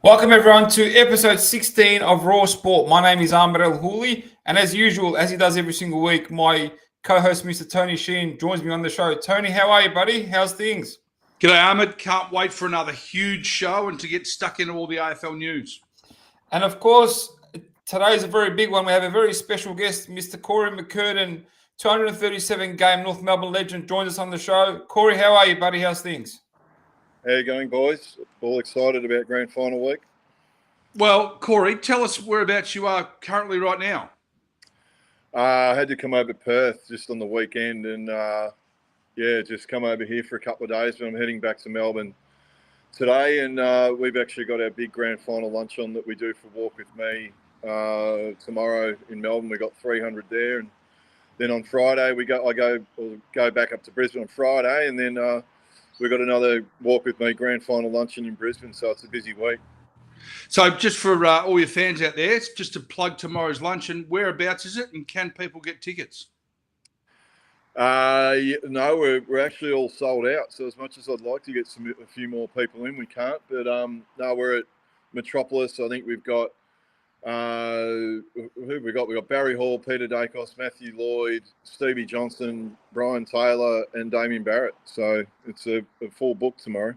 Welcome everyone to episode 16 of Raw Sport. My name is Ahmed El Houli, and as usual, as he does every single week, my co-host Mr. Tony Sheen joins me on the show. Tony, how are you, buddy? How's things? G'day, Ahmed. Can't wait for another huge show and to get stuck into all the AFL news. And of course, today's a very big one. We have a very special guest, Mr. Corey McKernan, 237 game North Melbourne Legend, joins us on the show. Corey, how are you, buddy? How's things? How you going, boys? All excited about Grand Final week? Well, Corey, tell us whereabouts you are currently right now. I had to come over to Perth just on the weekend and, just come over here for a couple of days. But I'm heading back to Melbourne today, and we've actually got our big Grand Final lunch on that we do for Walk With Me tomorrow in Melbourne. We've got 300 there, and then on Friday I go back up to Brisbane on Friday, and then we've got another Walk With Me Grand Final luncheon in Brisbane, so it's a busy week. So just for all your fans out there, it's just to plug tomorrow's luncheon. Whereabouts is it, and can people get tickets? No, we're actually all sold out. So as much as I'd like to get a few more people in, we can't. But no, we're at Metropolis. I think we've got who have we got? We've got Barry Hall, Peter Dacos, Matthew Lloyd, Stevie Johnson, Brian Taylor, and Damien Barrett. So it's a full book tomorrow.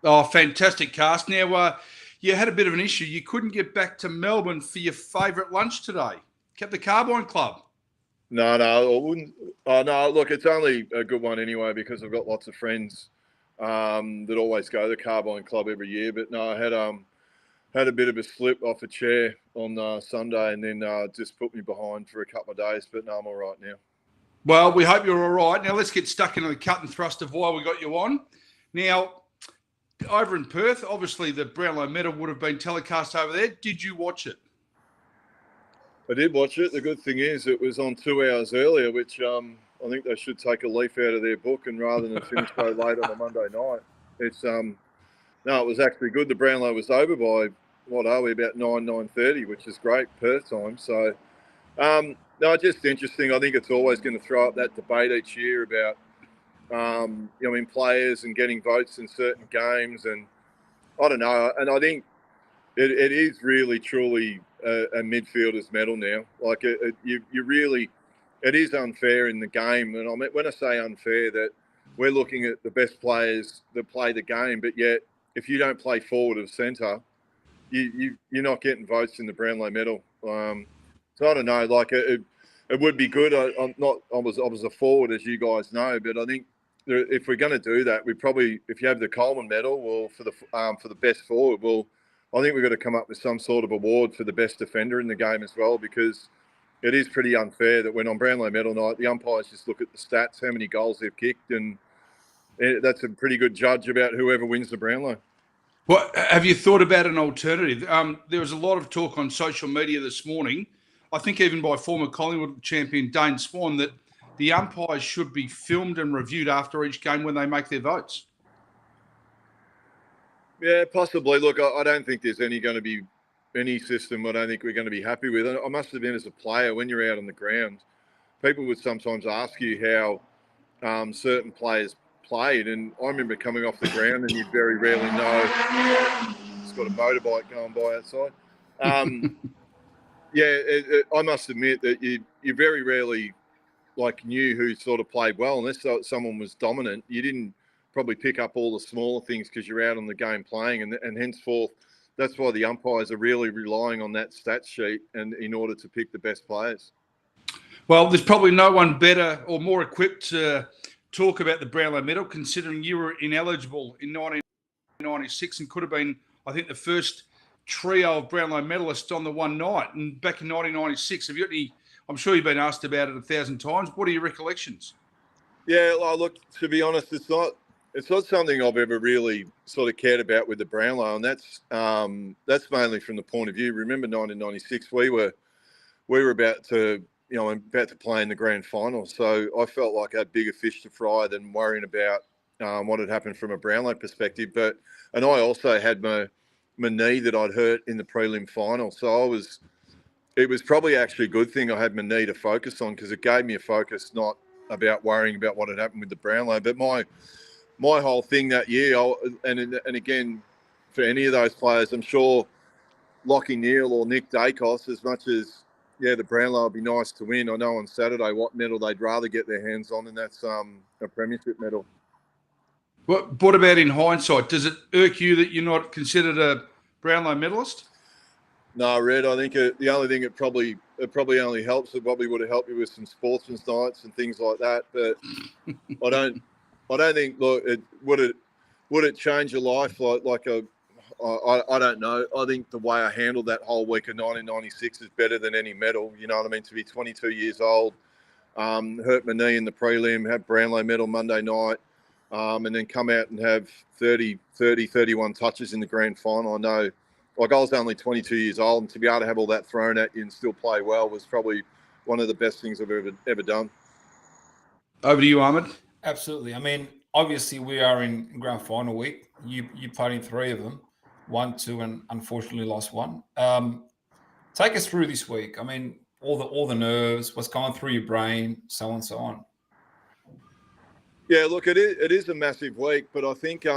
Oh, fantastic cast. Now, you had a bit of an issue. You couldn't get back to Melbourne for your favourite lunch today. Kept the Carbine Club. No, I wouldn't. Oh, no, look, it's only a good one anyway because I've got lots of friends that always go to the Carbine Club every year. But no, I had a bit of a slip off a chair on Sunday and then just put me behind for a couple of days. But no, I'm all right now. Well, we hope you're all right. Now, let's get stuck into the cut and thrust of why we got you on. Now, over in Perth, obviously the Brownlow medal would have been telecast over there. Did you watch it? I did watch it. The good thing is it was on 2 hours earlier, which I think they should take a leaf out of their book, and rather than finish so late on a Monday night. It's no, it was actually good. The Brownlow was over by, about 9:30, which is great Perth time. So, no, just interesting. I think it's always going to throw up that debate each year about players and getting votes in certain games, and I don't know. And I think it is really, truly a midfielder's medal now. Like it is unfair in the game. And when I say unfair, that we're looking at the best players that play the game, but yet if you don't play forward of centre, you're not getting votes in the Brownlow medal. So I don't know. Like it would be good. I was a forward, as you guys know, but I think if we're going to do that, we probably, if you have the Coleman medal, well, for the best forward, well, I think we've got to come up with some sort of award for the best defender in the game as well, because it is pretty unfair that when on Brownlow medal night, the umpires just look at the stats, how many goals they've kicked, and that's a pretty good judge about whoever wins the Brownlow. Well, have you thought about an alternative? There was a lot of talk on social media this morning, I think even by former Collingwood champion Dane Swan, that the umpires should be filmed and reviewed after each game when they make their votes. Yeah, possibly. Look, I don't think there's going to be any system I don't think we're going to be happy with. I must admit, as a player, when you're out on the ground, people would sometimes ask you how certain players played. And I remember coming off the ground and you'd very rarely know. It's got a motorbike going by outside. I must admit that you very rarely knew who sort of played well, unless someone was dominant. You didn't probably pick up all the smaller things because you're out on the game playing, and henceforth, that's why the umpires are really relying on that stats sheet and in order to pick the best players. Well, there's probably no one better or more equipped to talk about the Brownlow medal, considering you were ineligible in 1996 and could have been, I think, the first trio of Brownlow medalists on the one night. And back in 1996, have you got any? I'm sure you've been asked about it 1,000 times. What are your recollections? Yeah, look, to be honest, it's not something I've ever really sort of cared about with the Brownlow, and that's mainly from the point of view. Remember, 1996, we were about to play in the Grand Final, so I felt like I had bigger fish to fry than worrying about what had happened from a Brownlow perspective. And I also had my knee that I'd hurt in the prelim final, so it was probably actually a good thing I had my knee to focus on, because it gave me a focus, not about worrying about what had happened with the Brownlow. But my whole thing that year, and again, for any of those players. I'm sure Lockie Neal or Nick Dacos, as much as, the Brownlow would be nice to win, I know on Saturday what medal they'd rather get their hands on, and that's a premiership medal. What about in hindsight? Does it irk you that you're not considered a Brownlow medalist? No, Red. I think the only thing it probably only helps. It probably would have helped you with some sportsman's nights and things like that. But I don't think. Look, would it change your life? I don't know. I think the way I handled that whole week of 1996 is better than any medal. You know what I mean? To be 22 years old, hurt my knee in the prelim, have Brownlow medal Monday night, and then come out and have 31 touches in the grand final. I know, like, I was only 22 years old, and to be able to have all that thrown at you and still play well was probably one of the best things I've ever done. Over to you, Ahmed. Absolutely. I mean, obviously we are in grand final week. You played in 3 of them, 1, 2, and unfortunately lost 1. Take us through this week. I mean, all the nerves, what's going through your brain, so on, so on. Yeah, look, it is a massive week, but I think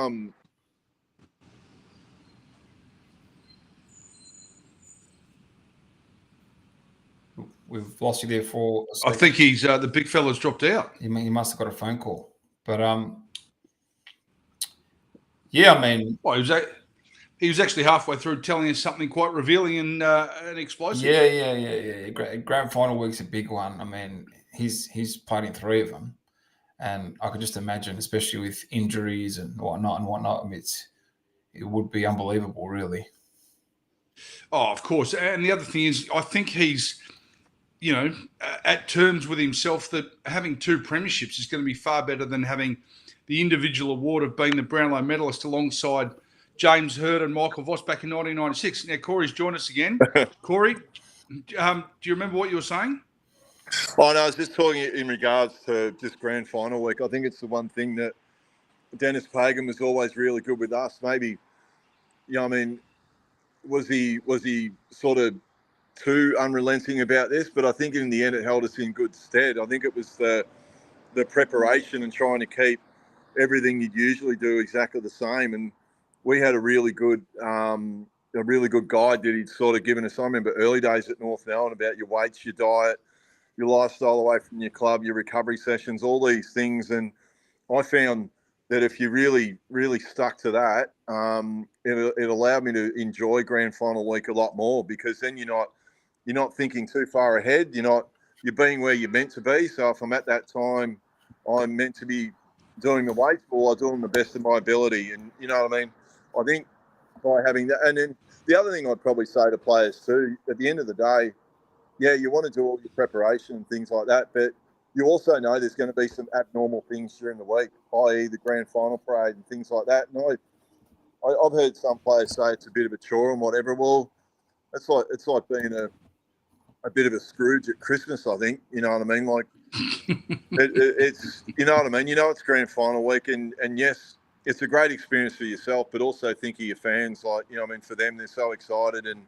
we've lost you there for a second. I think he's the big fella's dropped out. He must have got a phone call. But yeah, I mean, well, he was actually halfway through telling us something quite revealing and explosive. Yeah. Grand final week's a big one. I mean, he's played in 3 of them. And I could just imagine, especially with injuries and whatnot, I mean, it would be unbelievable, really. Oh, of course. And the other thing is, I think he's, at terms with himself that having 2 premierships is going to be far better than having the individual award of being the Brownlow medalist alongside James Hird and Michael Voss back in 1996. Now, Corey's joined us again. Corey, do you remember what you were saying? Oh, no, I was just talking in regards to just grand final week. I think it's the one thing that Dennis Pagan was always really good with us. Maybe, I mean, was he sort of too unrelenting about this? But I think in the end it held us in good stead. I think it was the preparation and trying to keep everything you'd usually do exactly the same. And we had a really good guide that he'd sort of given us. I remember early days at North Melbourne about your weights, your diet, your lifestyle away from your club, your recovery sessions, all these things. And I found that if you really, really stuck to that, it allowed me to enjoy grand final week a lot more, because then you're not thinking too far ahead. You're being where you're meant to be. So if I'm at that time, I'm meant to be doing the weights, or I do them the best of my ability. And you know what I mean? I think by having that, and then the other thing I'd probably say to players too, at the end of the day, yeah, you want to do all your preparation and things like that, but you also know there's going to be some abnormal things during the week, i.e. the grand final parade and things like that. And I've heard some players say it's a bit of a chore and whatever. Well, it's like being a bit of a Scrooge at Christmas, I think. You know what I mean? Like, it's, you know what I mean? It's grand final week, and yes, it's a great experience for yourself, but also think of your fans. Like, you know what I mean? For them, they're so excited. And,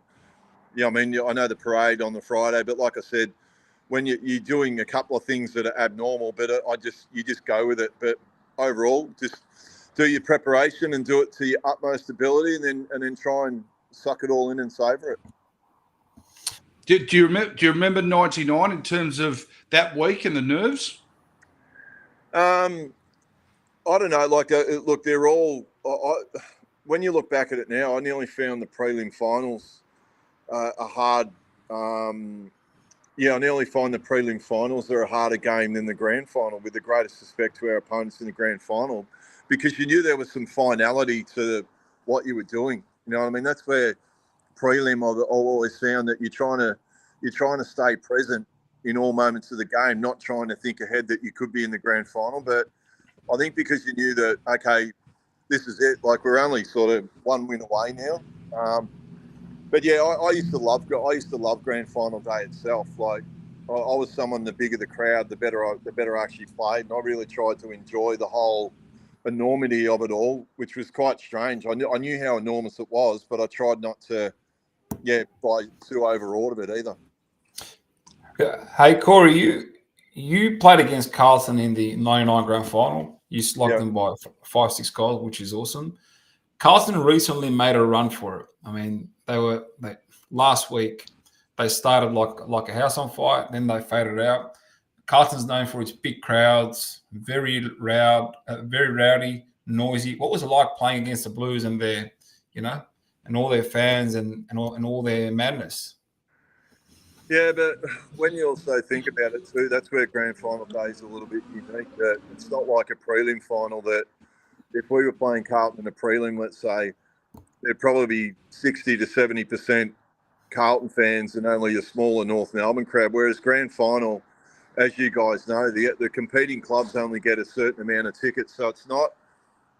I mean, I know the parade on the Friday, but like I said, when you're doing a couple of things that are abnormal, but you just go with it. But overall, just do your preparation and do it to your utmost ability, and then try and suck it all in and savor it. Do you remember 99 in terms of that week and the nerves? I don't know. Like, look, they're all. When you look back at it now, I nearly found the prelim finals a hard. I nearly find the prelim finals are a harder game than the grand final, with the greatest respect to our opponents in the grand final, because you knew there was some finality to what you were doing. You know what I mean? That's where prelim, I've always found that you're trying to stay present in all moments of the game, not trying to think ahead that you could be in the grand final. But I think because you knew that, okay, this is it. Like, we're only sort of 1 win away now. But yeah, I used to love grand final day itself. Like, I was someone, the bigger the crowd, the better I actually played, and I really tried to enjoy the whole enormity of it all, which was quite strange. I knew how enormous it was, but I tried not to, buy too overawed of it either. Hey, Corey, you played against Carlton in the 99 grand final. You slogged them by 5-6 goals, which is awesome. Carlton recently made a run for it. I mean, last week they started like a house on fire, then they faded out. Carlton's known for its big crowds, very rowdy, noisy. What was it like playing against the Blues and and all their fans and all their madness? Yeah, but when you also think about it too, that's where grand final day is a little bit unique. That it's not like a prelim final that if we were playing Carlton in a prelim, let's say, there'd probably be 60 to 70% Carlton fans and only a smaller North Melbourne crowd. Whereas grand final, as you guys know, the competing clubs only get a certain amount of tickets. So it's not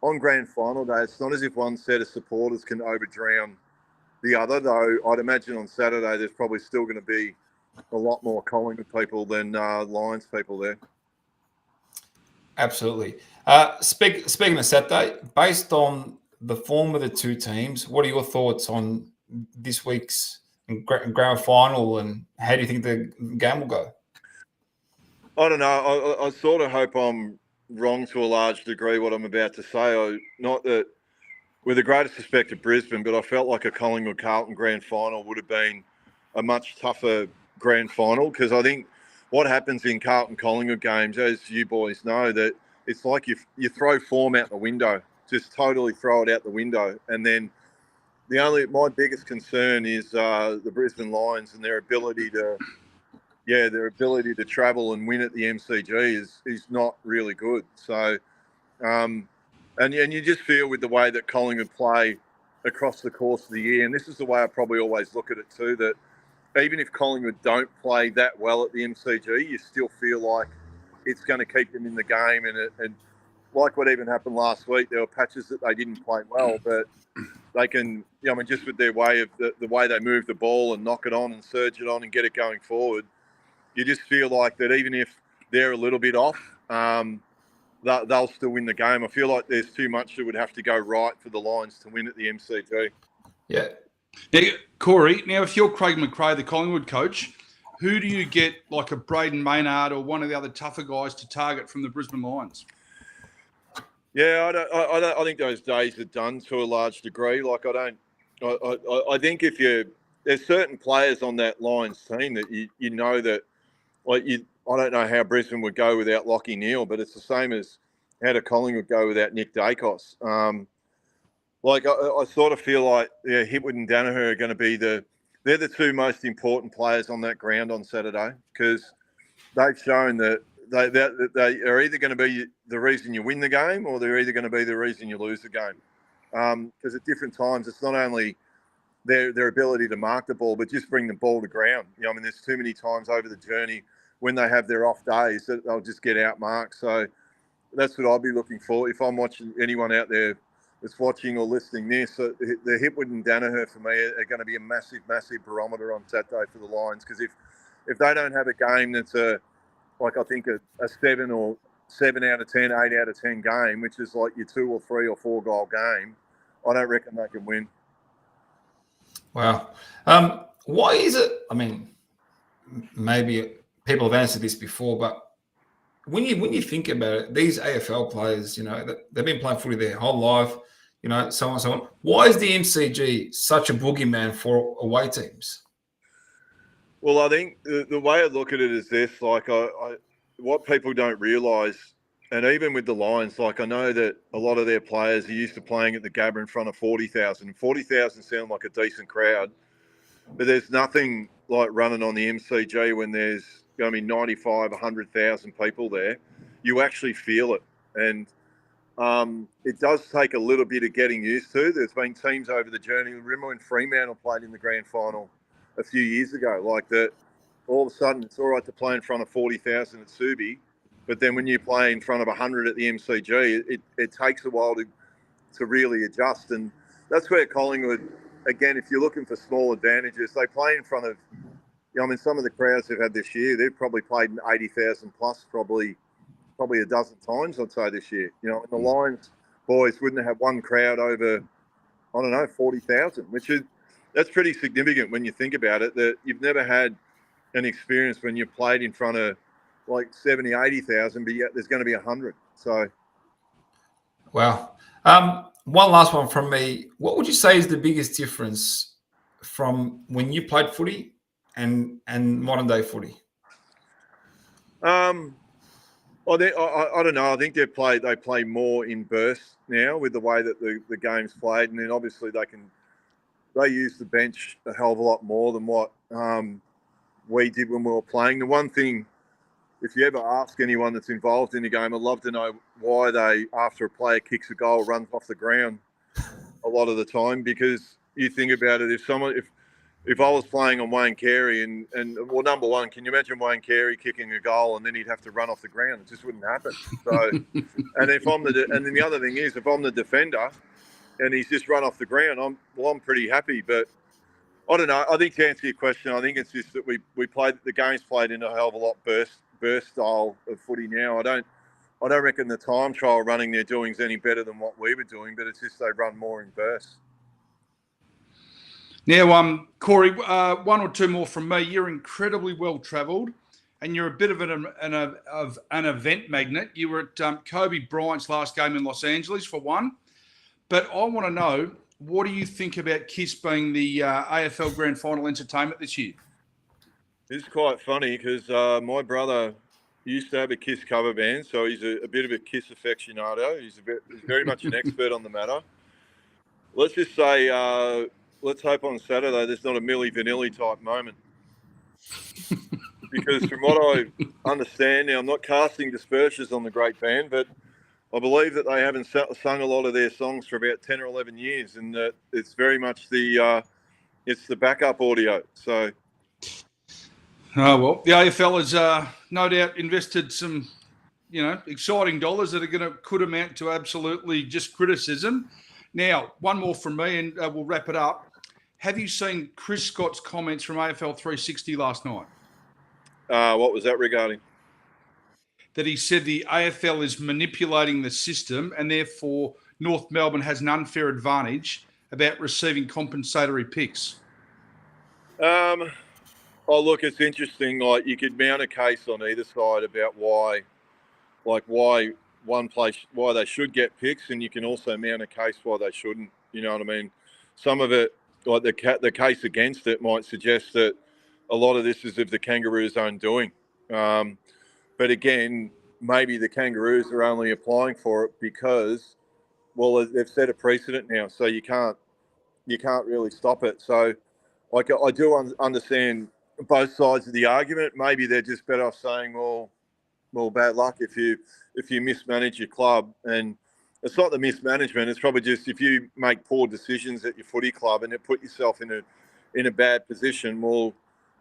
on grand final day. It's not as if one set of supporters can overdrown the other, though. I'd imagine on Saturday there's probably still going to be a lot more Collingwood people than Lions people there. Absolutely. Speaking of Saturday, based on the form of the two teams, what are your thoughts on this week's grand final, and how do you think the game will go? I don't know. I sort of hope I'm wrong to a large degree what I'm about to say. Not that, with the greatest respect to Brisbane, but I felt like a Collingwood-Carlton grand final would have been a much tougher grand final, because I think what happens in Carlton-Collingwood games, as you boys know, that it's like you throw form out the window, just totally throw it out the window. And then my biggest concern is the Brisbane Lions and their ability to travel and win at the MCG is not really good. So, and you just feel with the way that Collingwood play across the course of the year, and this is the way I probably always look at it too, that even if Collingwood don't play that well at the MCG, you still feel like it's going to keep them in the game. And like what even happened last week, there were patches that they didn't play well, but they can, just with their way of the way they move the ball and knock it on and surge it on and get it going forward, you just feel like that even if they're a little bit off, they'll still win the game. I feel like there's too much that would have to go right for the Lions to win at the MCG. Yeah. Now, Corey, if you're Craig McRae, the Collingwood coach, who do you get, like a Braden Maynard or one of the other tougher guys, to target from the Brisbane Lions? Yeah, I think those days are done to a large degree. Like I think there's certain players on that Lions team that you know that, like I don't know how Brisbane would go without Lachie Neale, but it's the same as how do Collingwood go without Nick Dacos. I sort of feel like Hipwood and Danaher are going to be they're the two most important players on that ground on Saturday, because they've shown that they are either going to be the reason you win the game, or they're either going to be the reason you lose the game. Because at different times, it's not only their ability to mark the ball, but just bring the ball to ground. There's too many times over the journey when they have their off days that they'll just get outmarked. So that's what I'll be looking for. If I'm watching anyone out there that's watching or listening this, the Hipwood and Danaher for me are going to be a massive, massive barometer on Saturday for the Lions. Because if they don't have a game that's a 7 or 7 out of 10, 8 out of 10 game, which is like your 2 or 3 or 4 goal game, I don't reckon they can win. Wow. Why is it? I mean, maybe people have answered this before, but when you think about it, these AFL players, they've been playing footy their whole life, so on and so on. Why is the MCG such a boogeyman for away teams? Well, I think the way I look at it is this: like, what people don't realise, and even with the Lions, like, I know that a lot of their players are used to playing at the Gabba in front of 40,000. 40,000 sound like a decent crowd, but there's nothing like running on the MCG when there's going to be 95, 100,000 people there. You actually feel it, and it does take a little bit of getting used to. There's been teams over the journey. Remember when Fremantle played in the grand final a few years ago, like that? All of a sudden, it's all right to play in front of 40,000 at Subi, but then when you play in front of 100 at the MCG, it takes a while to really adjust. And that's where Collingwood, again, if you're looking for small advantages, they play in front of, some of the crowds they've had this year, they've probably played in 80,000 plus, probably a dozen times, I'd say, this year. And the Lions boys wouldn't have one crowd over, 40,000, that's pretty significant when you think about it, that you've never had an experience when you played in front of like 70, 80,000, but yet there's going to be 100. So, wow. one last one from me. What would you say is the biggest difference from when you played footy and modern day footy? I don't know. I think they play more in bursts now with the way that the game's played, and then obviously they use the bench a hell of a lot more than what we did when we were playing. The one thing, if you ever ask anyone that's involved in the game, I'd love to know why they, after a player kicks a goal, runs off the ground a lot of the time. Because you think about it, if I was playing on Wayne Carey and well, number one, can you imagine Wayne Carey kicking a goal and then he'd have to run off the ground? It just wouldn't happen. So, and then the other thing is, if I'm the defender and he's just run off the ground, I'm pretty happy. But I don't know. I think to answer your question, I think it's just that we played, the game's played in a hell of a lot burst style of footy now. I don't reckon the time trial running their doing's any better than what we were doing, but it's just they run more in bursts. Now, Corey, one or two more from me. You're incredibly well travelled, and you're a bit of an event magnet. You were at Kobe Bryant's last game in Los Angeles for one. But I want to know, what do you think about KISS being the AFL Grand Final entertainment this year? It's quite funny because my brother used to have a KISS cover band, so he's a bit of a KISS aficionado. He's very much an expert on the matter. Let's just say, let's hope on Saturday there's not a Milli Vanilli type moment. Because from what I understand now, I'm not casting dispersions on the great band, but I believe that they haven't sung a lot of their songs for about 10 or 11 years, and that it's very much it's the backup audio. So, oh well, the AFL has no doubt invested some, exciting dollars that could amount to absolutely just criticism. Now, one more from me, and we'll wrap it up. Have you seen Chris Scott's comments from AFL 360 last night? What was that regarding? That he said the AFL is manipulating the system and therefore North Melbourne has an unfair advantage about receiving compensatory picks. Oh, look, it's interesting. Like, you could mount a case on either side about why they should get picks, and you can also mount a case why they shouldn't. You know what I mean? Some of it, like the case against it, might suggest that a lot of this is of the Kangaroos' own doing. But again, maybe the Kangaroos are only applying for it because, well, they've set a precedent now, so you can't really stop it. So, like, I do understand both sides of the argument. Maybe they're just better off saying, well, bad luck if you mismanage your club. And it's not the mismanagement. It's probably just if you make poor decisions at your footy club and it put yourself in a bad position. Well,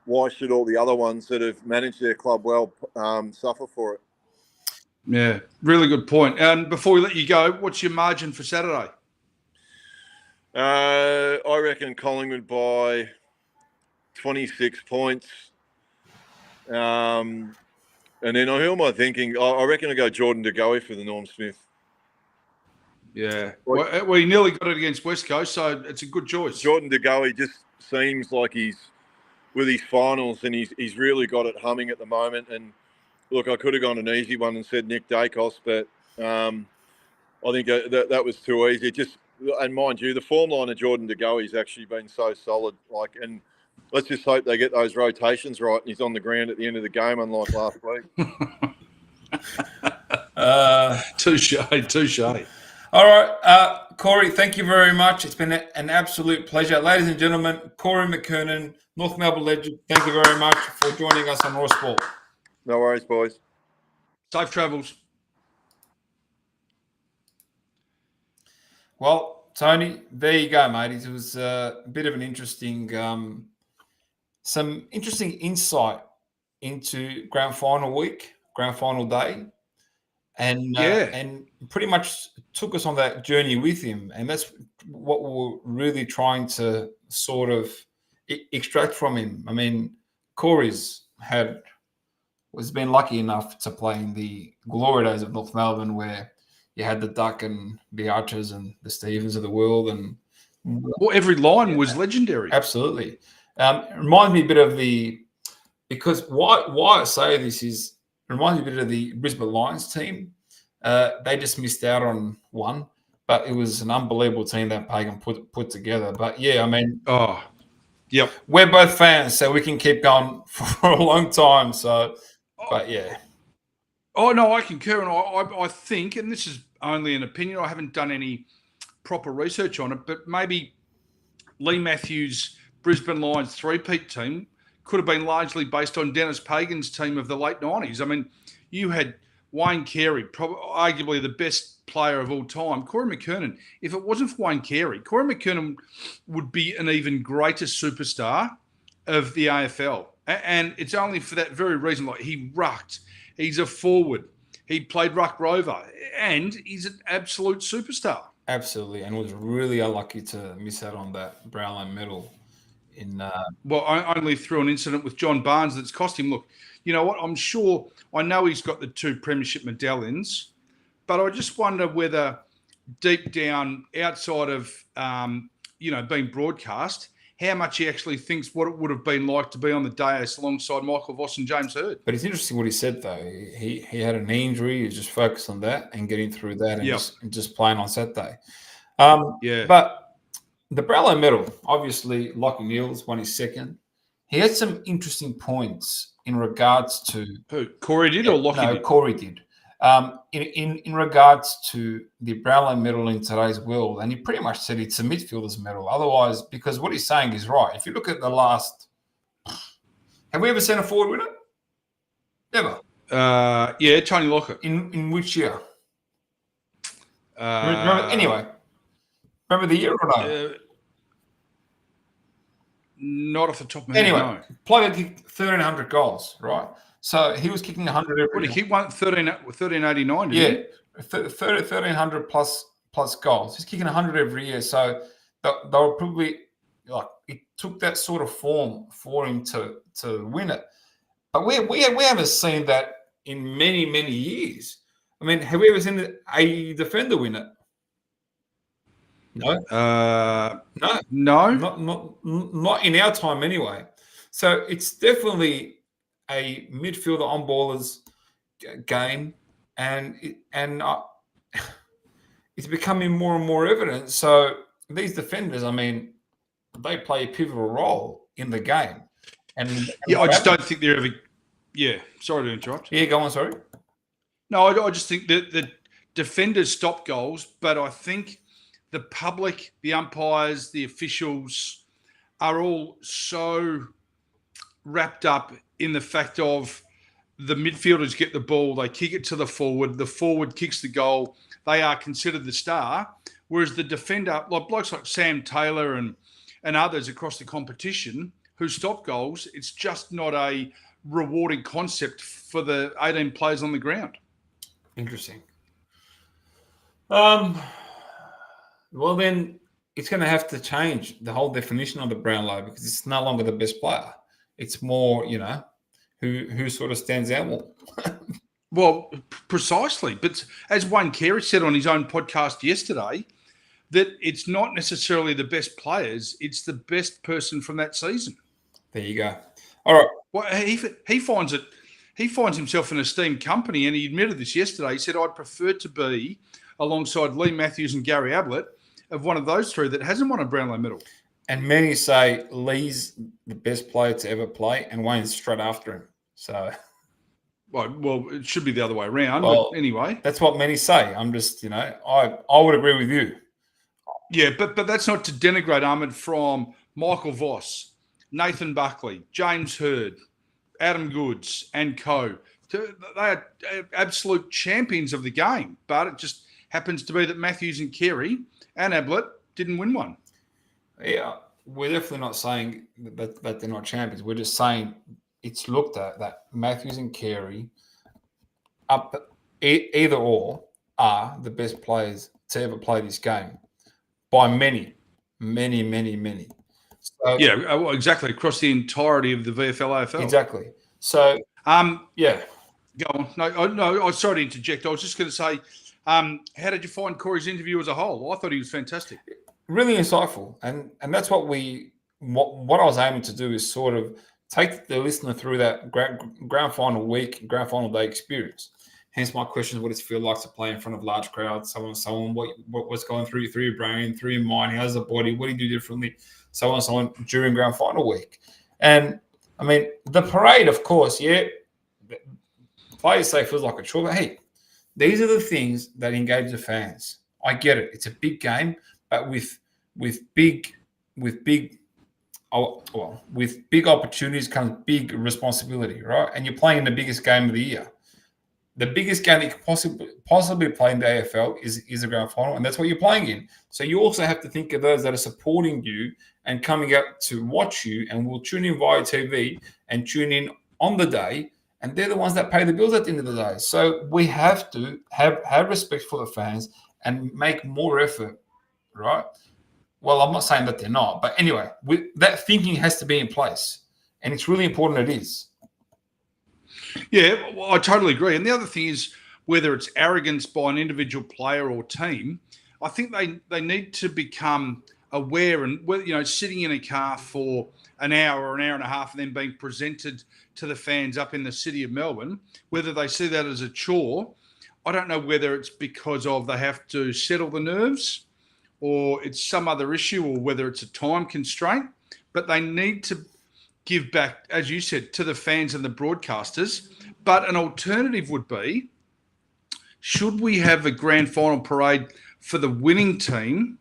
why should all the other ones that have managed their club well suffer for it? Yeah, really good point. And before we let you go, what's your margin for Saturday? I reckon Collingwood by 26 points. And then who am I thinking? I reckon I go Jordan De Goey for the Norm Smith. Yeah. Well, he nearly got it against West Coast, so it's a good choice. Jordan De Goey just seems like he's with his finals, and he's really got it humming at the moment. And look, I could have gone an easy one and said Nick Dacos, but I think that was too easy. And mind you, the form line of Jordan De Goey's actually been so solid. And let's just hope they get those rotations right, and he's on the ground at the end of the game, unlike last week. Touche. All right, Corey, thank you very much. It's been an absolute pleasure. Ladies and gentlemen, Corey McKernan, North Melbourne Legend, thank you very much for joining us on Raw Sport. No worries, boys. Safe travels. Well, Tony, there you go, mate. It was a bit of an interesting, some interesting insight into Grand Final week, Grand Final day. And pretty much took us on that journey with him. And that's what we're really trying to sort of extract from him. I mean, Corey's was been lucky enough to play in the glory days of North Melbourne, where you had the Duck and the Archers and the Stevens of the world. And well, every line was legendary. Absolutely. It reminds me a bit of because why I say this is, it reminds me a bit of the Brisbane Lions team. They just missed out on one. but it was an unbelievable team that Pagan put together. But yeah, I mean, yep. We're both fans, so we can keep going for a long time. So, but yeah. Oh no, I concur, and I think, and this is only an opinion. I haven't done any proper research on it, but maybe Lee Matthews' Brisbane Lions three-peat team could have been largely based on Dennis Pagan's team of the late 90s. I mean, you had Wayne Carey, arguably the best player of all time. Corey McKernan, if it wasn't for Wayne Carey, Corey McKernan would be an even greater superstar of the AFL. And it's only for that very reason. Like, he rucked. He's a forward. He played ruck rover. And he's an absolute superstar. Absolutely. And was really unlucky to miss out on that Brownlow medal. Well, only through an incident with John Barnes that's cost him. Look, you know what? I know he's got the 2 premiership medallions, but I just wonder whether deep down, outside of, being broadcast, how much he actually thinks what it would have been like to be on the dais alongside Michael Voss and James Hird. But it's interesting what he said, though. He had an knee injury. He was just focused on that and getting through that and just playing on Saturday. But the Brownlow medal, obviously, Lachie Neale's won his second. He had some interesting points in regards to... Who, Corey did or Lachie did? No, Corey did. In regards to the Brownlow medal in today's world, and he pretty much said it's a midfielder's medal. Otherwise, because what he's saying is right. If you look at the last... Have we ever seen a forward winner? Never. Tony Lockett. In which year? Remember the year or no? Not off the top of my head. Anyway, no. Plugger kicked 1,300 goals, right? So he was kicking 100 every. What, he kicked 1389, didn't he? 1,300 plus goals. He's kicking 100 every year. So they were probably it took that sort of form for him to win it. But we haven't seen that in many, many years. I mean, have we ever seen a defender win it? No. No. Not in our time anyway. So it's definitely a midfielder on ballers game, and it's becoming more and more evident. So these defenders, I mean, they play a pivotal role in the game. And I just don't think they're ever. Yeah, sorry to interrupt. Yeah, go on. Sorry. No, I just think that the defenders stop goals, but I think the public, the umpires, the officials are all so wrapped up in the fact of the midfielders get the ball, they kick it to the forward kicks the goal, they are considered the star, whereas the defender, like blokes like Sam Taylor and others across the competition who stop goals, it's just not a rewarding concept for the 18 players on the ground. Interesting. Well, then it's going to have to change the whole definition of the Brownlow, because it's no longer the best player. It's more, who sort of stands out more. Well, precisely. But as Wayne Carey said on his own podcast yesterday, that it's not necessarily the best players, it's the best person from that season. There you go. All right. Well, he finds himself in esteemed company, and he admitted this yesterday. He said, I'd prefer to be alongside Lee Matthews and Gary Ablett of one of those three that hasn't won a Brownlow medal. And many say Lee's the best player to ever play, and Wayne's straight after him. So, well, it should be the other way around. But anyway, that's what many say. I'm just, I would agree with you. Yeah, but that's not to denigrate Ahmed from Michael Voss, Nathan Buckley, James Hird, Adam Goods, and co. They are absolute champions of the game, but it just happens to be that Matthews and Carey and Ablett didn't win one. Yeah, we're definitely not saying that they're not champions. We're just saying it's looked at that Matthews and Carey, either or, are the best players to ever play this game by many. So, yeah, well, exactly, across the entirety of the VFL AFL. Exactly. So, yeah. Go on. No, I'm sorry to interject. I was just going to say, how did you find Corey's interview as a whole? I thought he was fantastic. Really insightful. And that's what I was aiming to do, is sort of take the listener through that grand final week, grand final day experience. Hence my question: what does it feel like to play in front of large crowds? So on, so on. What's going through your brain, through your mind? How's the body? What do you do differently? So on, so on during grand final week. And I mean, the parade, of course, yeah. Players say it feels like a chore, but hey, these are the things that engage the fans. I get it; it's a big game, but with big opportunities comes big responsibility, right? And you're playing the biggest game of the year. The biggest game that you could possibly play in the AFL is the grand final, and that's what you're playing in. So you also have to think of those that are supporting you and coming out to watch you and will tune in via TV and tune in on the day, and they're the ones that pay the bills at the end of the day. So we have to have respect for the fans and make more effort, right? Well, I'm not saying that they're not, but anyway, that thinking has to be in place, and it's really important it is. Yeah, well, I totally agree. And the other thing is, whether it's arrogance by an individual player or team, I think they need to become aware, and sitting in a car for an hour or an hour and a half and then being presented to the fans up in the city of Melbourne, whether they see that as a chore. I don't know whether it's because they have to settle the nerves or it's some other issue, or whether it's a time constraint, but they need to give back, as you said, to the fans and the broadcasters. But an alternative would be, should we have a grand final parade for the winning team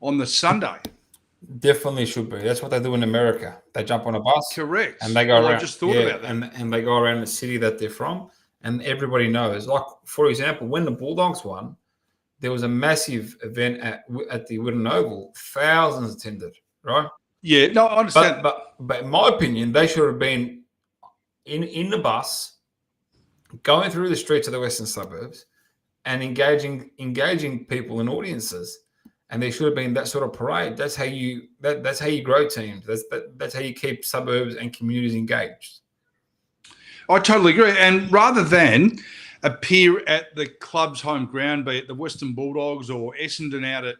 on the Sunday? Definitely should be. That's what they do in America. They jump on a bus. Correct. And they go around. I just thought about that. And they go around the city that they're from, and everybody knows. Like, for example, when the Bulldogs won, there was a massive event at the Wooden Oval. Thousands attended, right? Yeah, no, I understand. But in my opinion, they should have been in the bus, going through the streets of the western suburbs, and engaging people and audiences. And there should have been that sort of parade. That's how you grow teams. That's how you keep suburbs and communities engaged. I totally agree. And rather than appear at the club's home ground, be it the Western Bulldogs or Essendon out at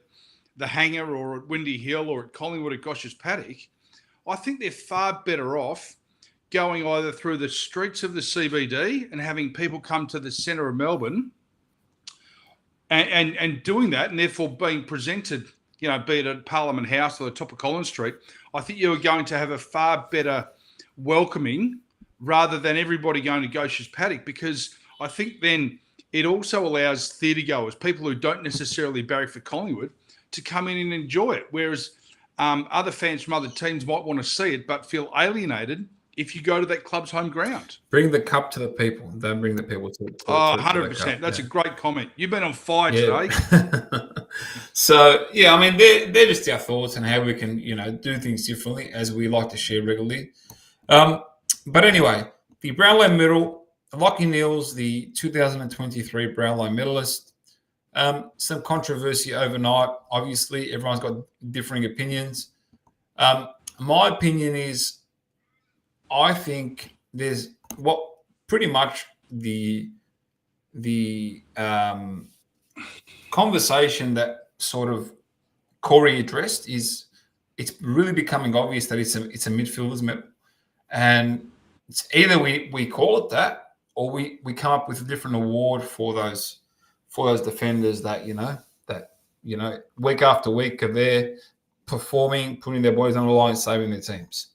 the Hangar or at Windy Hill or at Collingwood at Gosh's Paddock, I think they're far better off going either through the streets of the CBD and having people come to the centre of Melbourne and doing that, and therefore being presented, be it at Parliament House or the top of Collins Street. I think you're going to have a far better welcoming rather than everybody going to Gosh's Paddock, because I think then it also allows theatre goers, people who don't necessarily barrack for Collingwood, to come in and enjoy it, whereas other fans from other teams might want to see it but feel alienated if you go to that club's home ground. Bring the cup to the people. Don't bring the people to 100%. That's a great comment. You've been on fire today. So, I mean, they're just our thoughts and how we can, do things differently, as we like to share regularly. But anyway, the Brownlow medal, Lachie Neale's the 2023 Brownlow medalist. Some controversy overnight. Obviously, everyone's got differing opinions. My opinion is, I think there's pretty much the conversation that sort of Corey addressed is, it's really becoming obvious that it's a midfielder's medal, and it's either we call it that, or we come up with a different award for those defenders that week after week are there performing, putting their bodies on the line, saving their teams.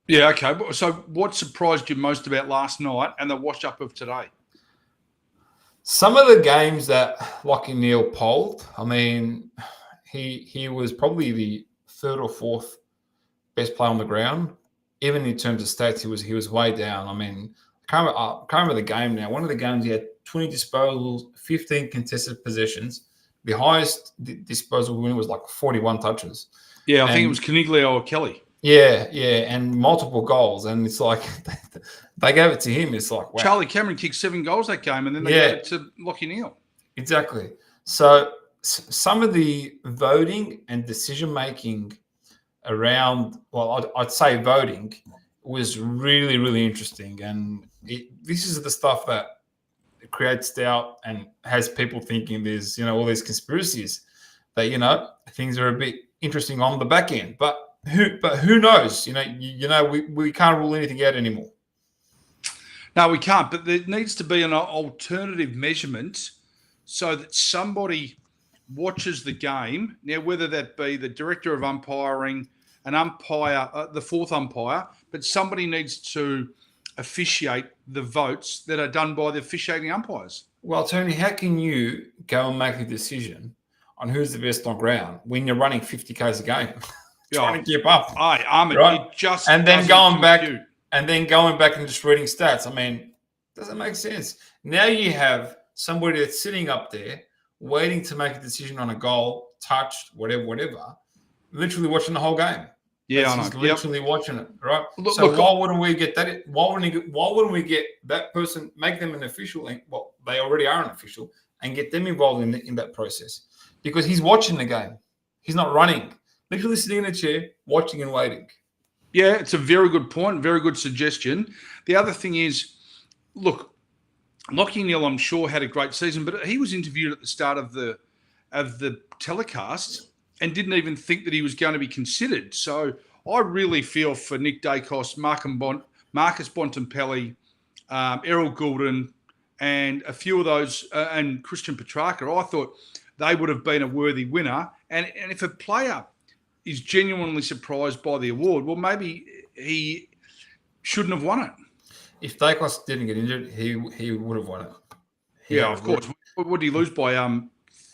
Yeah, okay. So what surprised you most about last night and the wash-up of today? Some of the games that Lachie Neale polled, I mean, he was probably the third or fourth best player on the ground. Even in terms of stats, he was way down. I mean, I can't remember the game now. One of the games he had 20 disposals, 15 contested possessions. The highest disposal win was like 41 touches. Yeah, I think it was Caniglio or Kelly. Yeah, and multiple goals. And it's like they gave it to him. It's like, wow. Charlie Cameron kicked 7 goals that game, and then they gave it to Lachie Neale. Exactly. So some of the voting and decision-making around, I'd say voting, was really, really interesting. And this is the stuff that creates doubt and has people thinking there's, all these conspiracies that, things are a bit interesting on the back end. But who knows? We can't rule anything out anymore. No, we can't. But there needs to be an alternative measurement so that somebody watches the game. Now, whether that be the director of umpiring, an umpire, the fourth umpire, but somebody needs to officiate the votes that are done by the officiating umpires. Well, Tony, how can you go and make a decision on who's the best on ground when you're running 50 k's a game, trying to keep up? It just and then going back compute. and then going back and just reading stats. I mean, doesn't make sense. Now you have somebody that's sitting up there waiting to make a decision on a goal, touched, whatever, literally watching the whole game. Yeah, I know. He's literally watching it, right? Look, why wouldn't we get that? Why wouldn't we get that person, make them an official? Well, they already are an official, and get them involved in that process, because he's watching the game. He's not running. Literally sitting in a chair, watching and waiting. Yeah, it's a very good point, very good suggestion. The other thing is, look, Lachie Neale, I'm sure, had a great season, but he was interviewed at the start of the telecast and didn't even think that he was going to be considered. So I really feel for Nick Dacos, Marcus Bontempelli, Errol Goulden, and a few of those, and Christian Petrarca. I thought they would have been a worthy winner. And if a player is genuinely surprised by the award, well, maybe he shouldn't have won it. If Dacos didn't get injured, he would have won it. Of course. What did he lose by?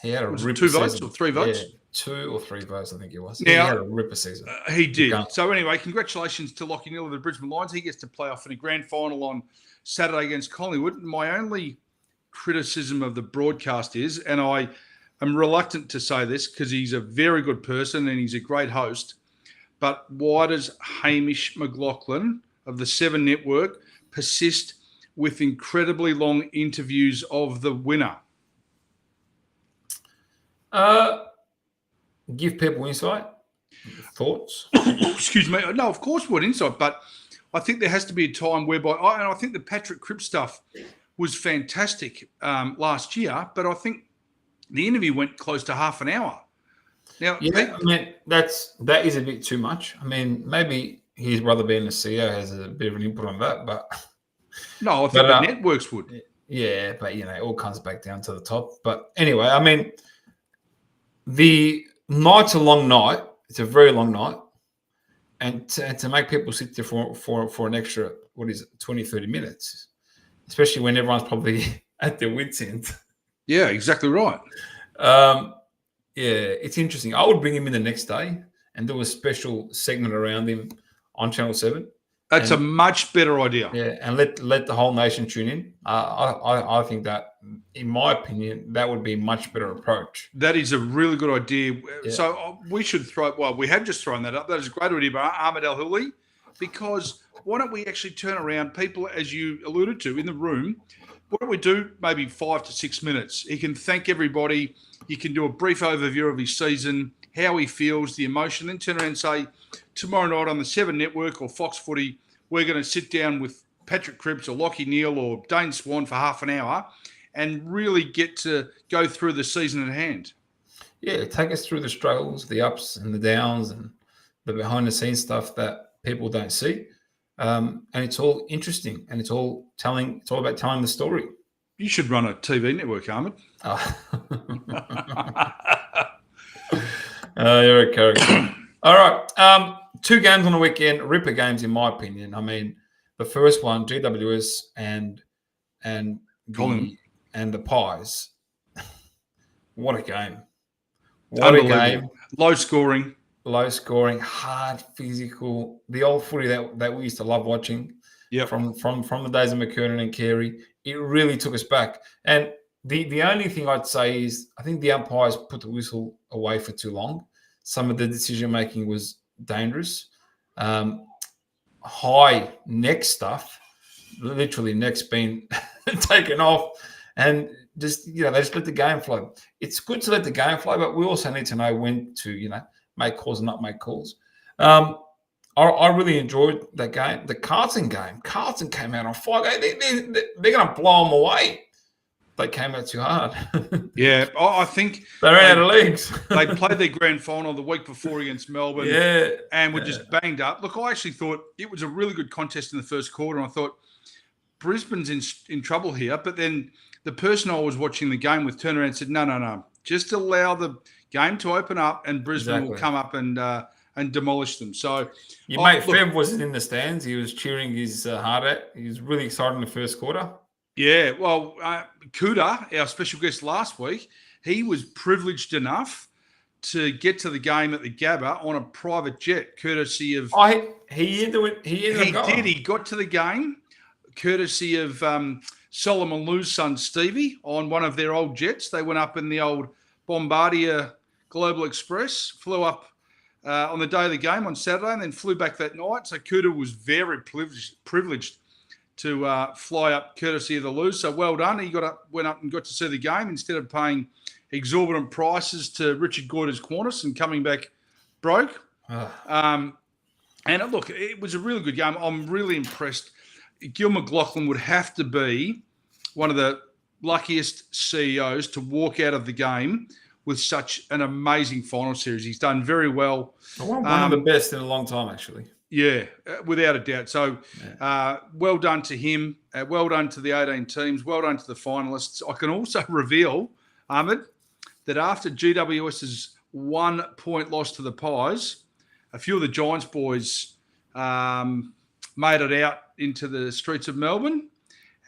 He had a 2 votes or 3 votes? Yeah, 2 or 3 votes, I think it was. Now, he had a ripper season. He did. So anyway, congratulations to Lachie Neale of the Brisbane Lions. He gets to play off in a grand final on Saturday against Collingwood. My only criticism of the broadcast is, and I am reluctant to say this because he's a very good person and he's a great host, but why does Hamish McLaughlin of the Seven Network persist with incredibly long interviews of the winner? Give people insight, thoughts. Excuse me. No, of course, what insight, but I think there has to be a time whereby, and I think the Patrick Cripps stuff was fantastic last year, but I think the interview went close to half an hour. Now, I mean, that is a bit too much. I mean, maybe his brother being the CEO has a bit of an input on that, but no, I think the networks would. Yeah, but it all comes back down to the top. But anyway, I mean, the night's a long night. It's a very long night. And to make people sit there for an extra, 20, 30 minutes, especially when everyone's probably at their wits' end. Yeah, exactly right. It's interesting. I would bring him in the next day and do a special segment around him on Channel 7. That's a much better idea. Yeah, and let the whole nation tune in. I think that, in my opinion, that would be a much better approach. That is a really good idea. Yeah. So we should we have just thrown that up. That is a great idea by Ahmed El Houli, because why don't we actually turn around people, as you alluded to, in the room? What do we do? Maybe 5 to 6 minutes. He can thank everybody. He can do a brief overview of his season, how he feels, the emotion, then turn around and say, tomorrow night on the Seven Network or Fox Footy, we're going to sit down with Patrick Cripps or Lachie Neale or Dane Swan for half an hour and really get to go through the season at hand. Yeah, take us through the struggles, the ups and the downs, and the behind-the-scenes stuff that people don't see. And it's all interesting, and it's all about telling the story. You should run a TV network, Ahmed. You're a character. All right. 2 games on the weekend, ripper games, in my opinion. I mean, the first one, GWS and the Pies. What a game. What a game. Low scoring, hard, physical. The old footy that we used to love watching. Yeah. From the days of McKernan and Carey. It really took us back. And the only thing I'd say is I think the umpires put the whistle away for too long. Some of the decision making was dangerous. High neck stuff, literally necks being taken off, and just they just let the game flow. It's good to let the game flow, but we also need to know when to make calls and not make calls. I really enjoyed that game. The Carlton game. Carlton came out on fire. They're going to blow them away. They came out too hard. Yeah, I think they ran out of legs. They played their grand final the week before against Melbourne, and were just banged up. Look, I actually thought it was a really good contest in the first quarter. And I thought Brisbane's in trouble here. But then the person I was watching the game with turned around and said, no. Just allow the game to open up and Brisbane will come up and demolish them. So your mate Fev wasn't in the stands. He was cheering his heart out. He was really excited in the first quarter. Yeah, well, Kuda, our special guest last week, he was privileged enough to get to the game at the Gabba on a private jet, courtesy of... He did. He got to the game, courtesy of Solomon Lou's son, Stevie, on one of their old jets. They went up in the old Bombardier Global Express, flew up on the day of the game on Saturday and then flew back that night. So Kuda was very privileged to fly up courtesy of the Lou. So well done. He went up and got to see the game instead of paying exorbitant prices to Richard Goyder's Qantas and coming back broke. And look, it was a really good game. I'm really impressed. Gil McLachlan would have to be one of the luckiest CEOs to walk out of the game with such an amazing final series. He's done very well. One of the best in a long time, actually. Yeah, without a doubt. So well done to him. Well done to the 18 teams. Well done to the finalists. I can also reveal, Ahmed, that after GWS's 1 point loss to the Pies, a few of the Giants boys made it out into the streets of Melbourne,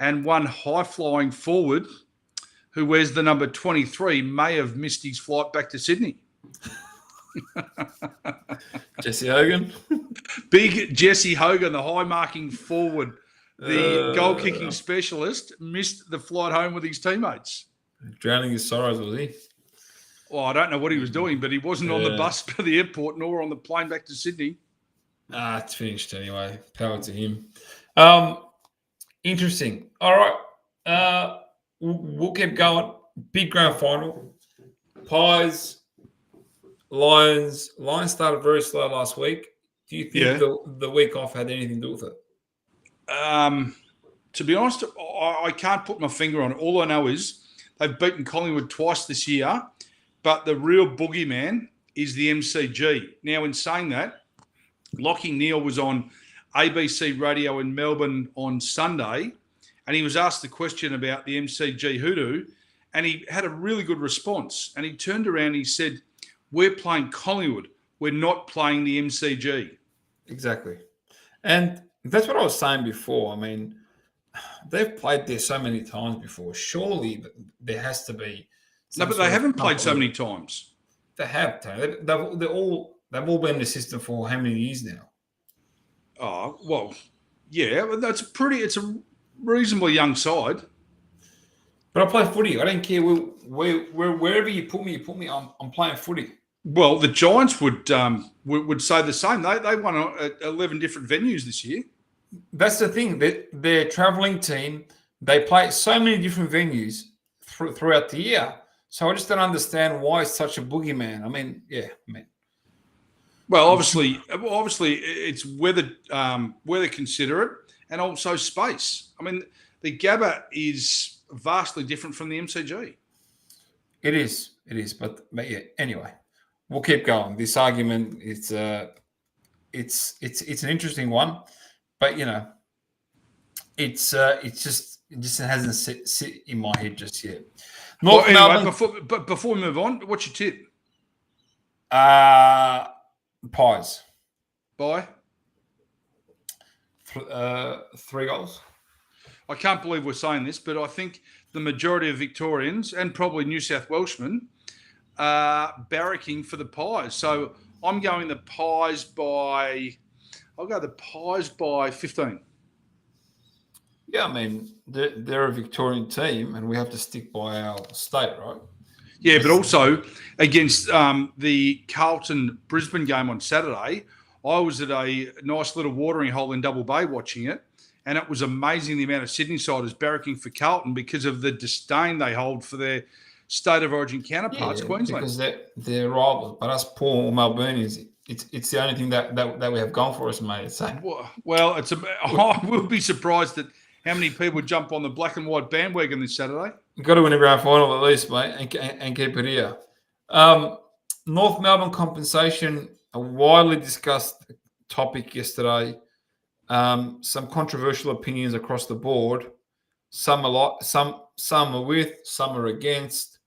and one high-flying forward who wears the number 23 may have missed his flight back to Sydney. Jesse Hogan. Big Jesse Hogan, the high-marking forward, the goal-kicking specialist, missed the flight home with his teammates. Drowning his sorrows, was he? Well, I don't know what he was doing, but he wasn't on the bus to the airport nor on the plane back to Sydney. It's finished anyway. Power to him. Interesting. All right. We'll keep going. Big grand final. Pies, Lions. Lions started very slow last week. Do you think the week off had anything to do with it? To be honest, I can't put my finger on it. All I know is they've beaten Collingwood twice this year, but the real boogeyman is the MCG. Now, in saying that, Lachie Neale was on ABC radio in Melbourne on Sunday, and he was asked the question about the MCG hoodoo, and he had a really good response. And he turned around and he said, "We're playing Collingwood. We're not playing the MCG." Exactly. And that's what I was saying before. I mean, they've played there so many times before. Surely there has to be... No, but they haven't played so many times. They have, Tony. They've all been in the system for how many years now? Oh, well, yeah, but it's a reasonably young side. But I play footy. I don't care wherever you put me, I'm playing footy. Well, the Giants would say the same. They won 11 different venues this year. That's the thing. They're a travelling team. They play so many different venues throughout the year. So I just don't understand why it's such a boogeyman. I mean. Well, obviously, it's weather considerate and also space. I mean, the Gabba is vastly different from the MCG. It is. But yeah. Anyway, we'll keep going. This argument it's an interesting one, but it just hasn't sit in my head just yet. North Melbourne. Before we move on, what's your tip? Pies. By? 3 goals. I can't believe we're saying this, but I think the majority of Victorians and probably New South Welshmen are barracking for the Pies. So I'm going the Pies by 15. Yeah, I mean, they're a Victorian team and we have to stick by our state, right? Yeah, but also against the Carlton-Brisbane game on Saturday, I was at a nice little watering hole in Double Bay watching it, and it was amazing the amount of Sydney-siders barracking for Carlton because of the disdain they hold for their state of origin counterparts, Queensland. Because they're rivals, but us poor Melburnians, it's the only thing that we have gone for us, mate. So. Well, I will be surprised that how many people jump on the black and white bandwagon this Saturday. You've got to win a grand final at least, mate, and keep it here. North Melbourne compensation, a widely discussed topic yesterday. some controversial opinions across the board. Some a lot, some are with, some are against.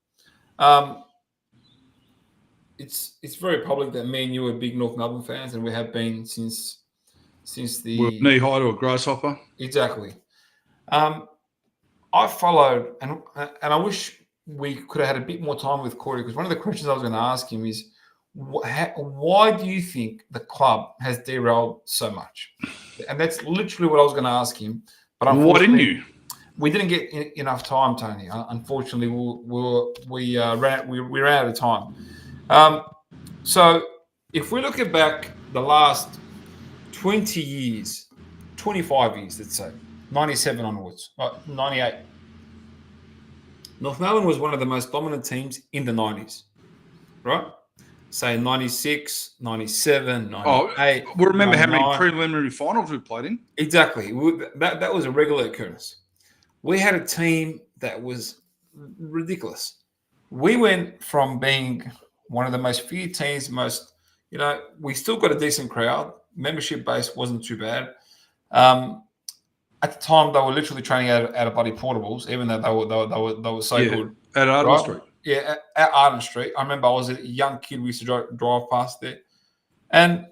It's very public that me and you are big North Melbourne fans, and we have been since We're the knee high to a grasshopper. exactly. I followed, and I wish we could have had a bit more time with Corey, because one of the questions I was going to ask him is, why do you think the club has derailed so much? And that's literally what I was going to ask him. But Why didn't you? We didn't get enough time, Tony. Unfortunately, we ran out of time. So if we look back the last 20 years, 25 years, let's say, 97 onwards, 98, North Melbourne was one of the most dominant teams in the 90s, right? Say 96, 97, 98. We remember how many 99. preliminary finals we played in. Exactly. That was a regular occurrence. We had a team that was ridiculous. We went from being one of the most feared teams, we still got a decent crowd. Membership base wasn't too bad. At the time, they were literally training out of bloody portables, even though they were so good. At Arden Street. Yeah, at Arden Street. I remember I was a young kid. We used to drive past there. And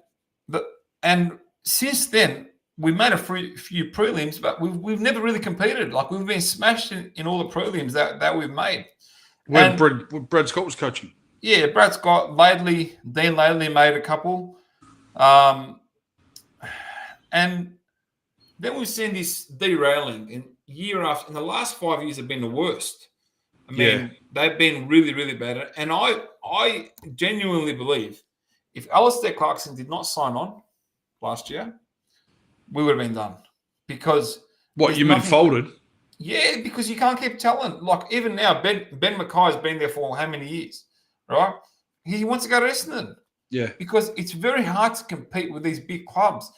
since then, we made a few prelims, but we've never really competed. Like, we've been smashed in all the prelims that we've made. When Brad Scott was coaching. Yeah, Brad Scott, Dean Laidley made a couple. And then we've seen this derailing in the last 5 years have been the worst. I mean, they've been really, really bad. And I genuinely believe if Alistair Clarkson did not sign on last year, we would have been done. Because what, you mean folded? Yeah, because you can't keep telling. Like, even now, Ben Mackay's been there for how many years, right? He wants to go to Essendon. Yeah. Because it's very hard to compete with these big clubs.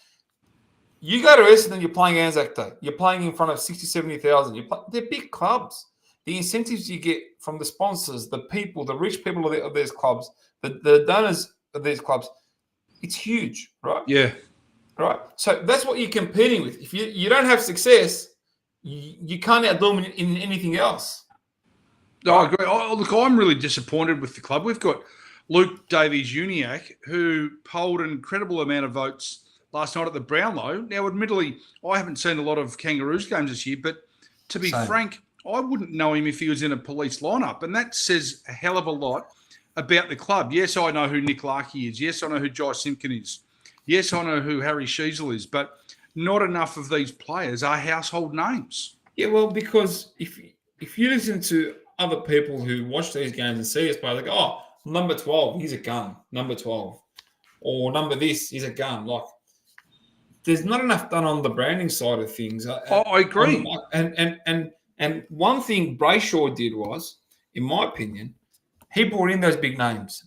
You go to Essendon, you're playing Anzac Day. You're playing in front of 60,000, 70,000. They're big clubs. The incentives you get from the sponsors, the people, the rich people of these clubs, the donors of these clubs, it's huge, right? Yeah. Right? So that's what you're competing with. If you don't have success, you can't outdo them in anything else. No, I agree. Look, I'm really disappointed with the club. We've got Luke Davies-Uniacke, who polled an incredible amount of votes last night at the Brownlow. Now, admittedly, I haven't seen a lot of Kangaroos games this year, but to be frank, I wouldn't know him if he was in a police lineup. And that says a hell of a lot about the club. Yes, I know who Nick Larkey is. Yes, I know who Jai Simpkin is. Yes, I know who Harry Sheasel is. But not enough of these players are household names. Yeah, well, because if you listen to other people who watch these games and see us play, they go, oh, number 12, he's a gun. Number 12. Or number this, he's a gun. Like, there's not enough done on the branding side of things. I agree. And one thing Brayshaw did was, in my opinion, he brought in those big names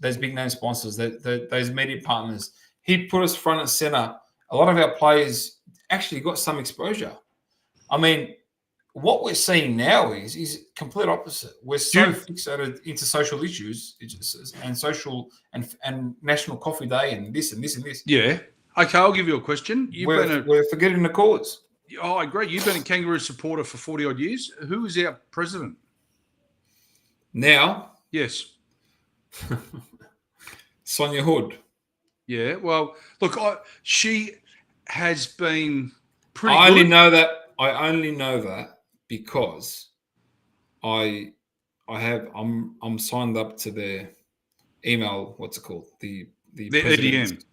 sponsors, those media partners. He put us front and center. A lot of our players actually got some exposure. I mean, what we're seeing now is complete opposite. We're so fixated into social issues and social and National Coffee Day and this and this and this. Yeah. Okay, I'll give you a question. We're forgetting the cause. Oh, I agree. You've been a Kangaroo supporter for 40-odd years. Who is our president? Now? Yes. Sonia Hood. Yeah, well, look, she has been pretty I good. only know that because I'm signed up to their email, what's it called? The EDM.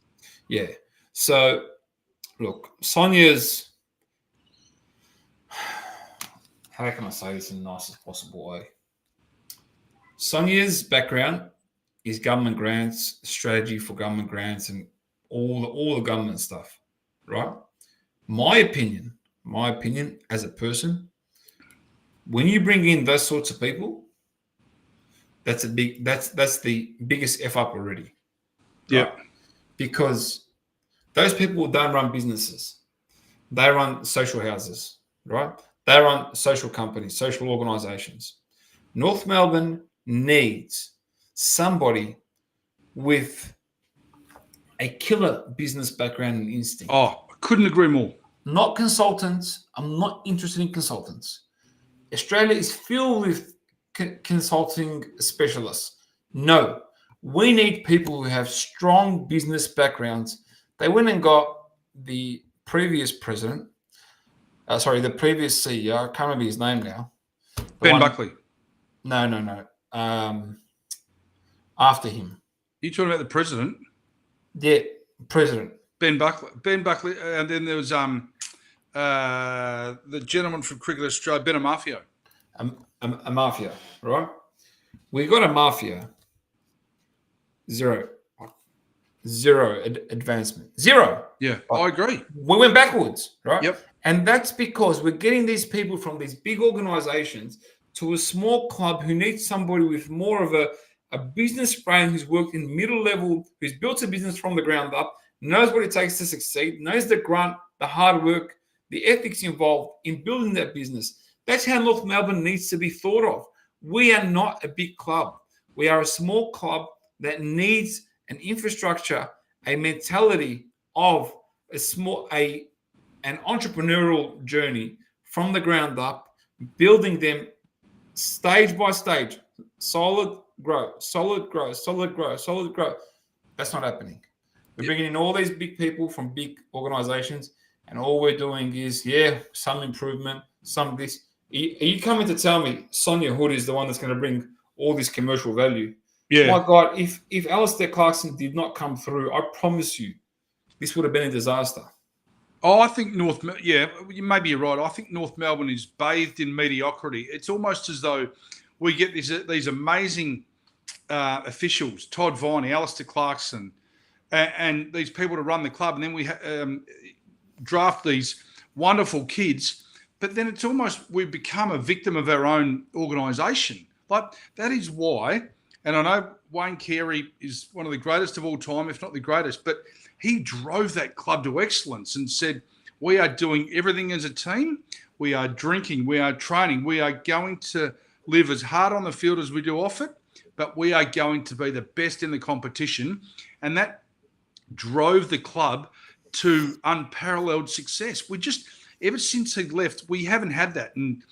Yeah. So, look, Sonia's, how can I say this in the nicest possible way? Sonia's background is government grants, strategy for government grants, and all the government stuff, right? My opinion as a person, when you bring in those sorts of people, that's the biggest F up already. Yeah. Right? Because those people don't run businesses. They run social houses, right? They run social companies, social organizations. North Melbourne needs somebody with a killer business background and instinct. Oh, I couldn't agree more. not consultants. I'm not interested in consultants. Australia is filled with consulting specialists. No, we need people who have strong business backgrounds. They went and got the previous president, the previous CEO. I can't remember his name now. Ben Buckley. No. After him. You talking about the president? Yeah, president. Ben Buckley, and then there was the gentleman from Cricket Australia, Ben Amafio. A mafia, right? We got a mafia. Zero advancement. Zero. Yeah, I agree. We went backwards, right? Yep. And that's because we're getting these people from these big organizations to a small club who needs somebody with more of a business brain, who's worked in middle level, who's built a business from the ground up, knows what it takes to succeed, knows the grunt, the hard work, the ethics involved in building that business. That's how North Melbourne needs to be thought of. We are not a big club. We are a small club that needs an infrastructure, a mentality of an entrepreneurial journey from the ground up, building them stage by stage, solid growth. That's not happening. We're bringing in all these big people from big organizations, and all we're doing is, some improvement, some this. Are you coming to tell me Sonia Hood is the one that's going to bring all this commercial value? Yeah. My God, if Alistair Clarkson did not come through, I promise you, this would have been a disaster. Oh, I think maybe you're right. I think North Melbourne is bathed in mediocrity. It's almost as though we get these amazing officials, Todd Viney, Alistair Clarkson, and these people to run the club, and then we draft these wonderful kids, but then it's almost we become a victim of our own organisation. Like, that is why, and I know Wayne Carey is one of the greatest of all time, if not the greatest, but he drove that club to excellence and said, we are doing everything as a team. We are drinking. We are training. We are going to live as hard on the field as we do off it, but we are going to be the best in the competition. And that drove the club to unparalleled success. We just, ever since he left, we haven't had that. And,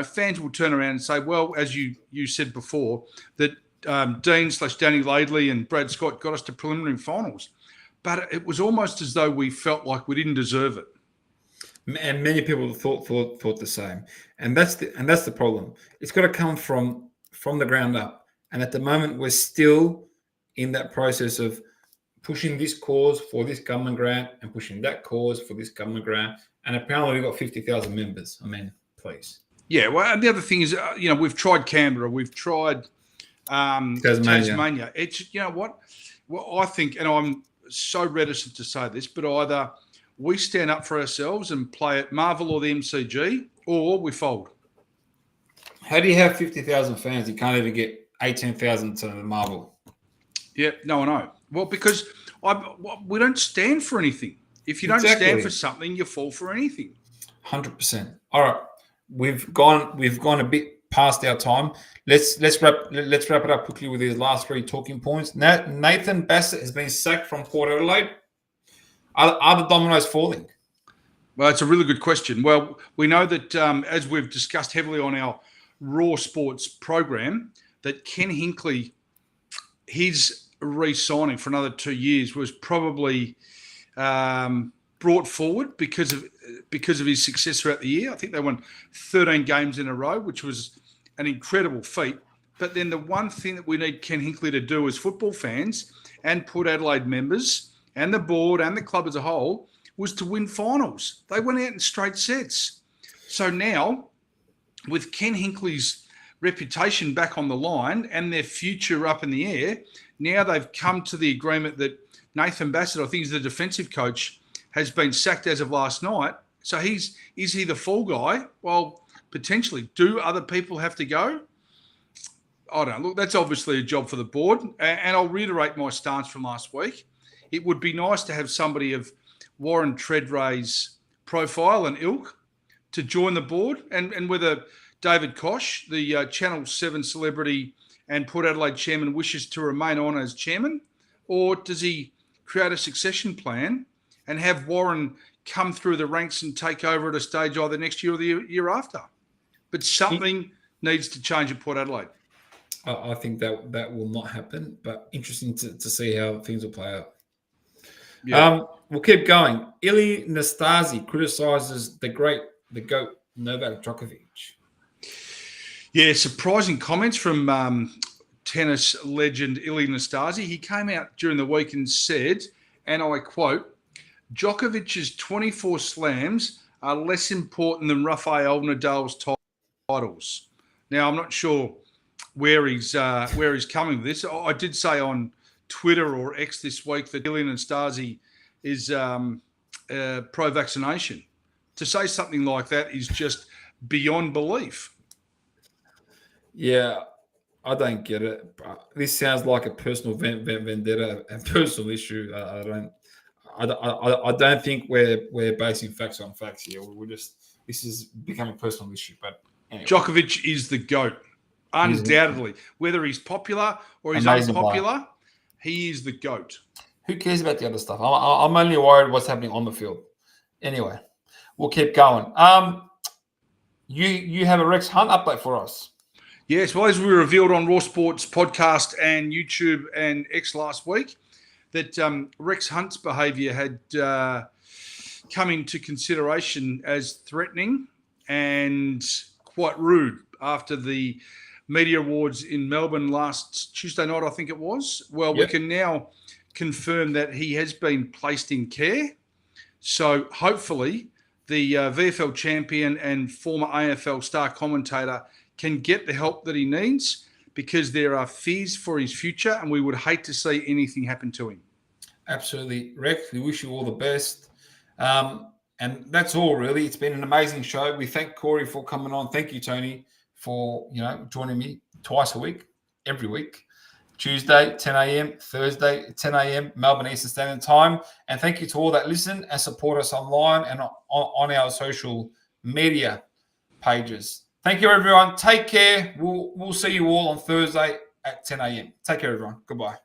fans will turn around and say, well, as you said before, that Dean/Danny Laidley and Brad Scott got us to preliminary finals. But it was almost as though we felt like we didn't deserve it. And many people thought the same. And that's the problem. It's got to come from the ground up. And at the moment, we're still in that process of pushing this cause for this government grant and pushing that cause for this government grant. And apparently we've got 50,000 members. I mean, please. Yeah, well, and the other thing is, we've tried Canberra. We've tried Tasmania. It's, what? Well, I think, and I'm so reticent to say this, but either we stand up for ourselves and play at Marvel or the MCG, or we fold. How do you have 50,000 fans? You can't even get 18,000 to the Marvel. Yeah, no, I know. Well, because we don't stand for anything. If you don't stand for something, you fall for anything. 100%. All right, we've gone a bit past our time. Let's wrap it up quickly with these last three talking points. Nathan Bassett has been sacked from Port Adelaide. Are the dominoes falling? Well, it's a really good question. Well, we know that as we've discussed heavily on our Raw Sports program, that Ken Hinkley, his re-signing for another 2 years was probably brought forward because of his success throughout the year. I think they won 13 games in a row, which was an incredible feat. But then the one thing that we need Ken Hinkley to do as football fans and Port Adelaide members and the board and the club as a whole was to win finals. They went out in straight sets. So now, with Ken Hinkley's reputation back on the line and their future up in the air, now they've come to the agreement that Nathan Bassett, I think he's the defensive coach, has been sacked as of last night. So is he the fall guy? Well, potentially. Do other people have to go? I don't know. Look, that's obviously a job for the board. And I'll reiterate my stance from last week. It would be nice to have somebody of Warren Treadray's profile and ilk to join the board, and whether David Koch, the Channel 7 celebrity and Port Adelaide chairman, wishes to remain on as chairman, or does he create a succession plan and have Warren come through the ranks and take over at a stage either next year or the year after. But something needs to change at Port Adelaide. I think that will not happen, but interesting to see how things will play out. Yeah. We'll keep going. Ili Nastasi criticises the GOAT Novak Djokovic. Yeah, surprising comments from tennis legend Ili Nastasi. He came out during the week and said, and I quote, Djokovic's 24 slams are less important than Rafael Nadal's titles. Now, I'm not sure where he's coming with this. I did say on Twitter or X this week that Ili Nastasi is pro-vaccination. To say something like that is just beyond belief. Yeah, I don't get it. This sounds like a personal vendetta, a personal issue. I don't think we're basing facts on facts here. This is becoming a personal issue. But anyway. Djokovic is the GOAT, undoubtedly. Whether he's popular or he's unpopular, he is the GOAT. Who cares about the other stuff? I'm only worried what's happening on the field. Anyway, we'll keep going. You have a Rex Hunt update for us. Yes, well, as we revealed on Raw Sports podcast and YouTube and X last week, that Rex Hunt's behaviour had come into consideration as threatening and quite rude after the media awards in Melbourne last Tuesday night, I think it was. Well, We can now confirm that he has been placed in care. So hopefully the VFL champion and former AFL star commentator can get the help that he needs, because there are fears for his future and we would hate to see anything happen to him. Absolutely, Rex. We wish you all the best. And that's all, really. It's been an amazing show. We thank Corey for coming on. Thank you, Tony, for joining me twice a week, every week. Tuesday, 10 a.m., Thursday, 10 a.m., Melbourne Eastern Standard Time. And thank you to all that listen and support us online and on our social media pages. Thank you, everyone. Take care. We'll see you all on Thursday at 10 a.m. Take care, everyone. Goodbye.